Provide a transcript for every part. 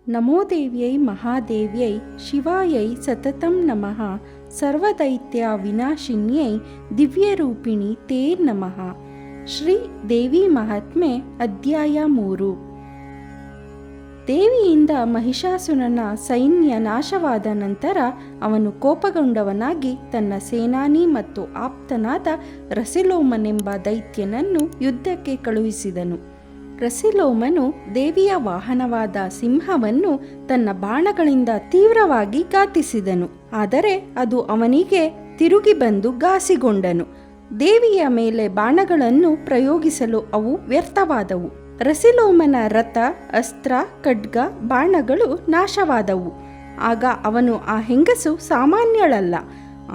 ನಮೋ ದೇವ್ಯೈ ಮಹಾದೇವ್ಯೈ ಶಿವಾಯೈ ಸತತಂ ನಮಃ ಸರ್ವದೈತ್ಯ ವಿನಾಶಿನ್ಯೈ ದಿವ್ಯರೂಪಿಣಿ ತೇ ನಮಃ. ಶ್ರೀ ದೇವಿ ಮಹಾತ್ಮೆ ಅಧ್ಯಾಯ 3. ದೇವಿಯಿಂದ ಮಹಿಷಾಸುರನ ಸೈನ್ಯ ನಾಶವಾದ ನಂತರ ಅವನು ಕೋಪಗೊಂಡವನಾಗಿ ತನ್ನ ಸೇನಾನಿ ಮತ್ತು ಆಪ್ತನಾದ ರಸಿಲೋಮನೆಂಬ ದೈತ್ಯನನ್ನು ಯುದ್ಧಕ್ಕೆ ಕಳುಹಿಸಿದನು. ರಸಿಲೋಮನು ದೇವಿಯ ವಾಹನವಾದ ಸಿಂಹವನ್ನು ತನ್ನ ಬಾಣಗಳಿಂದ ತೀವ್ರವಾಗಿ ಘಾತಿಸಿದನು. ಆದರೆ ಅದು ಅವನಿಗೆ ತಿರುಗಿ ಬಂದು ಘಾಸಿಗೊಂಡನು. ದೇವಿಯ ಮೇಲೆ ಬಾಣಗಳನ್ನು ಪ್ರಯೋಗಿಸಲು ಅವು ವ್ಯರ್ಥವಾದವು. ರಸಿಲೋಮನ ರಥ, ಅಸ್ತ್ರ, ಖಡ್ಗ, ಬಾಣಗಳು ನಾಶವಾದವು. ಆಗ ಅವನು ಆ ಹೆಂಗಸು ಸಾಮಾನ್ಯಳಲ್ಲ,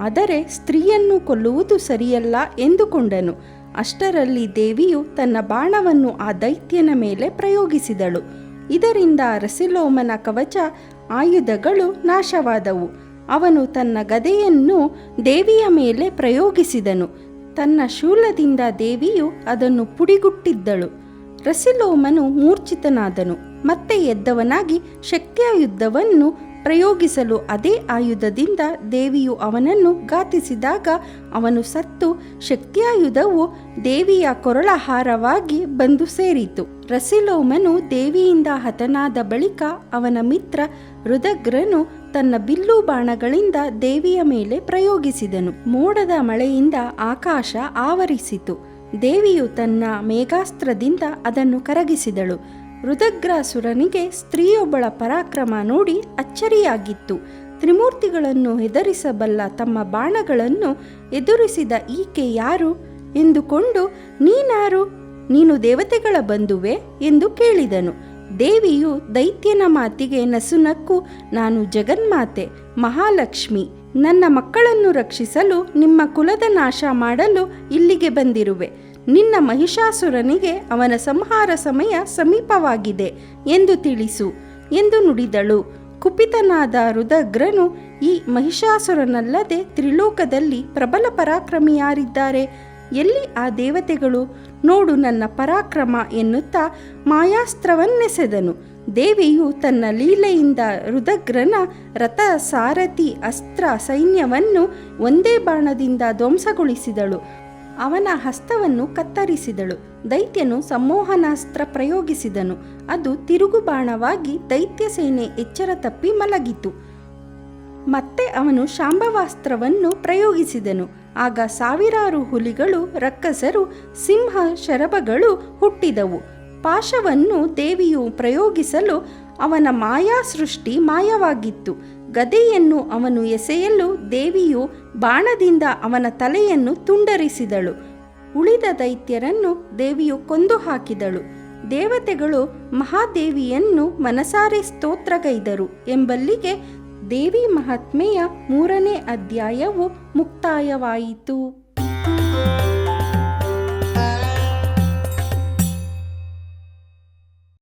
ಆದರೆ ಸ್ತ್ರೀಯನ್ನು ಕೊಲ್ಲುವುದು ಸರಿಯಲ್ಲ ಎಂದುಕೊಂಡನು. ಅಷ್ಟರಲ್ಲಿ ದೇವಿಯು ತನ್ನ ಬಾಣವನ್ನು ಆ ದೈತ್ಯನ ಮೇಲೆ ಪ್ರಯೋಗಿಸಿದಳು. ಇದರಿಂದ ರಸಿಲೋಮನ ಕವಚ ಆಯುಧಗಳು ನಾಶವಾದವು. ಅವನು ತನ್ನ ಗದೆಯನ್ನು ದೇವಿಯ ಮೇಲೆ ಪ್ರಯೋಗಿಸಿದನು. ತನ್ನ ಶೂಲದಿಂದ ದೇವಿಯು ಅದನ್ನು ಪುಡಿಗುಟ್ಟಿದ್ದಳು. ರಸಿಲೋಮನು ಮೂರ್ಛಿತನಾದನು. ಮತ್ತೆ ಎದ್ದವನಾಗಿ ಶಕ್ತ್ಯಾಯುಧವನ್ನು ಪ್ರಯೋಗಿಸಲು ಅದೇ ಆಯುಧದಿಂದ ದೇವಿಯು ಅವನನ್ನು ಘಾತಿಸಿದಾಗ ಅವನು ಸತ್ತು ಶಕ್ತ್ಯಾಯುಧವು ದೇವಿಯ ಕೊರಳಹಾರವಾಗಿ ಬಂದು ಸೇರಿತು. ರಸಿಲೋಮನು ದೇವಿಯಿಂದ ಹತನಾದ ಬಳಿಕ ಅವನ ಮಿತ್ರ ರುದಗ್ರನು ತನ್ನ ಬಿಲ್ಲು ಬಾಣಗಳಿಂದ ದೇವಿಯ ಮೇಲೆ ಪ್ರಯೋಗಿಸಿದನು. ಮೋಡದ ಮಳೆಯಿಂದ ಆಕಾಶ ಆವರಿಸಿತು. ದೇವಿಯು ತನ್ನ ಮೇಘಾಸ್ತ್ರದಿಂದ ಅದನ್ನು ಕರಗಿಸಿದಳು. ರುದಗ್ರಾಸುರನಿಗೆ ಸ್ತ್ರೀಯೊಬ್ಬಳ ಪರಾಕ್ರಮ ನೋಡಿ ಅಚ್ಚರಿಯಾಗಿತ್ತು. ತ್ರಿಮೂರ್ತಿಗಳನ್ನು ಹೆದರಿಸಬಲ್ಲ ತಮ್ಮ ಬಾಣಗಳನ್ನು ಎದುರಿಸಿದ ಈಕೆ ಯಾರು ಎಂದುಕೊಂಡು, ನೀನಾರು? ನೀನು ದೇವತೆಗಳ ಬಂಧುವೆ ಎಂದು ಕೇಳಿದನು. ದೇವಿಯು ದೈತ್ಯನ ಮಾತಿಗೆ ನಸುನಕ್ಕು, ನಾನು ಜಗನ್ಮಾತೆ ಮಹಾಲಕ್ಷ್ಮಿ. ನನ್ನ ಮಕ್ಕಳನ್ನು ರಕ್ಷಿಸಲು ನಿಮ್ಮ ಕುಲದ ನಾಶ ಮಾಡಲು ಇಲ್ಲಿಗೆ ಬಂದಿರುವೆ. ನಿನ್ನ ಮಹಿಷಾಸುರನಿಗೆ ಅವನ ಸಂಹಾರ ಸಮಯ ಸಮೀಪವಾಗಿದೆ ಎಂದು ತಿಳಿಸು ಎಂದು ನುಡಿದಳು. ಕುಪಿತನಾದ ರುದಗ್ರನು, ಈ ಮಹಿಷಾಸುರನಲ್ಲದೆ ತ್ರಿಲೋಕದಲ್ಲಿ ಪ್ರಬಲ ಪರಾಕ್ರಮಿ ಯಾರಿದ್ದಾರೆ? ಎಲ್ಲಿ ಆ ದೇವತೆಗಳು? ನೋಡು ನನ್ನ ಪರಾಕ್ರಮ ಎನ್ನುತ್ತಾ ಮಾಯಾಸ್ತ್ರವನ್ನೆಸೆದನು. ದೇವಿಯು ತನ್ನ ಲೀಲೆಯಿಂದ ರುದಗ್ರನ ರಥ, ಸಾರಥಿ, ಅಸ್ತ್ರ, ಸೈನ್ಯವನ್ನು ಒಂದೇ ಬಾಣದಿಂದ ಧ್ವಂಸಗೊಳಿಸಿದಳು. ಅವನ ಹಸ್ತವನ್ನು ಕತ್ತರಿಸಿದಳು. ದೈತ್ಯನು ಸಂಮೋಹನಾಸ್ತ್ರ ಪ್ರಯೋಗಿಸಿದನು. ಅದು ತಿರುಗುಬಾಣವಾಗಿ ದೈತ್ಯ ಸೇನೆ ಎಚ್ಚರ ತಪ್ಪಿ ಮಲಗಿತು. ಮತ್ತೆ ಅವನು ಶಾಂಭವಾಸ್ತ್ರವನ್ನು ಪ್ರಯೋಗಿಸಿದನು. ಆಗ ಸಾವಿರಾರು ಹುಲಿಗಳು, ರಕ್ಕಸರು, ಸಿಂಹ, ಶರಭಗಳು ಹುಟ್ಟಿದವು. ಪಾಶವನ್ನು ದೇವಿಯು ಪ್ರಯೋಗಿಸಲು ಅವನ ಮಾಯಾ ಸೃಷ್ಟಿ ಮಾಯವಾಗಿತ್ತು. ಗದೆಯನ್ನು ಅವನು ಎಸೆಯಲು ದೇವಿಯು ಬಾಣದಿಂದ ಅವನ ತಲೆಯನ್ನು ತುಂಡರಿಸಿದಳು. ಉಳಿದ ದೈತ್ಯರನ್ನು ದೇವಿಯು ಕೊಂದು ಹಾಕಿದಳು. ದೇವತೆಗಳು ಮಹಾದೇವಿಯನ್ನು ಮನಸಾರೆ ಸ್ತೋತ್ರಗೈದರು ಎಂಬಲ್ಲಿಗೆ ದೇವಿ ಮಹಾತ್ಮೆಯ 3ನೇ ಅಧ್ಯಾಯವು ಮುಕ್ತಾಯವಾಯಿತು.